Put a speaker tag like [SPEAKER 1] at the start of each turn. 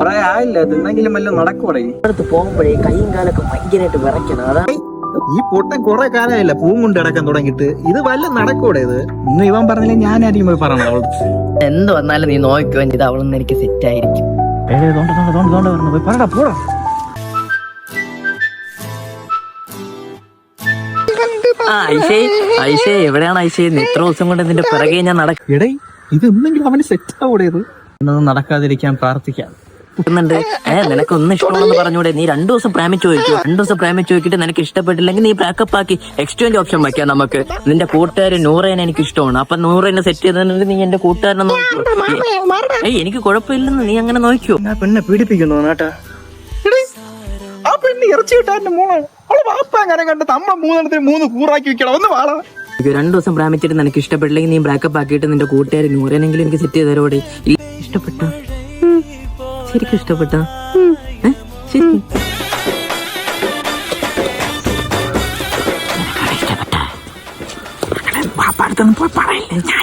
[SPEAKER 1] കൊറേ ആയില്ല, തിന്നെങ്കിലും വല്ലതും നടക്കൂടെ?
[SPEAKER 2] അടുത്ത് പോകുമ്പോഴേ കൈയും കാലൊക്കെ ഭയങ്കരമായിട്ട് വിറയ്ക്കണം. അതാ
[SPEAKER 1] ഈ പൊട്ടൻ കൊറേ കാലമായില്ല പൂവും കൊണ്ട് കിടക്കാൻ തുടങ്ങിയിട്ട്. ഇത് വല്ല നടക്കൂടെ? ഇത് ഇന്ന് ഇവൻ പറഞ്ഞില്ലേ ഞാനായിരിക്കും പോയി പറയണം അവള്.
[SPEAKER 2] എന്ത് വന്നാലും നീ നോക്കിയോ, ഇത് അവളൊന്നും എനിക്ക് സെറ്റ് ആയിരിക്കും.
[SPEAKER 1] പോയി പറടാ, പോടാ.
[SPEAKER 2] ഐഷേ എവിടെയാണ് ഐഷേ? ഇത്ര ദിവസം കൊണ്ട് നിന്റെ പിറകെ ഞാൻ
[SPEAKER 1] എടേ, ഇത് എന്തെങ്കിലും അവന് സെറ്റ് ആവൂടെ? ഇത് എന്നൊന്നും നടക്കാതിരിക്കാൻ പ്രാർത്ഥിക്കാം.
[SPEAKER 2] ണ്ട്. നിനക്കൊന്നും ഇഷ്ടമാണെന്ന് പറഞ്ഞൂടെ? നീ 2 ദിവസം പ്രേമിച്ചു ചോദിക്കും. 2 ദിവസം പ്രേമിച്ചു ചോദിച്ചിട്ട് നിനക്ക് ഇഷ്ടപ്പെട്ടില്ലെങ്കിൽ നീ ബ്രേക്കപ്പ് ആക്കി എക്സ്ചേഞ്ച് ഓപ്ഷൻ വെക്കാം നമുക്ക്. നിന്റെ കൂട്ടുകാരൻ നൂറേനെ എനിക്ക് ഇഷ്ടമാണ്. അപ്പൊ നൂറേനെ സെറ്റ് ചെയ്തിട്ട് നീ എന്റെ കൂട്ടുകാരനെ നോക്കൂ. എനിക്ക് കുഴപ്പമില്ലെന്ന് നീ അങ്ങനെ നോക്കൂ.
[SPEAKER 1] പെണ്ണെ പീഡിപ്പിക്കുന്നു നാട്ടാ. ആ പെണ്ണ് ഇറച്ചി കിട്ടാൻ്റെ മോളാണ്. അവളെ വാപ്പ അങ്ങനെ കണ്ടത് അമ്മ 3 കൂറാക്കി വെക്കണം. ഒന്ന് വാള.
[SPEAKER 2] 2 ദിവസം പ്രേമിച്ചിട്ട് നിനക്ക് ഇഷ്ടപ്പെട്ടില്ലെങ്കിൽ നീ ബ്രേക്കപ്പ് ആക്കിയിട്ട് നിന്റെ കൂട്ടുകാരൻ നൂറേനെങ്കിലും എനിക്ക് സെറ്റ് ചെയ്തരോടെ. ഇഷ്ടപ്പെട്ട? ശരിക്കും ഇഷ്ടപ്പെട്ട? ശരി. ഇഷ്ടപ്പെട്ട? പാപ്പാടത്തൊന്നും പോയി പറയില്ല.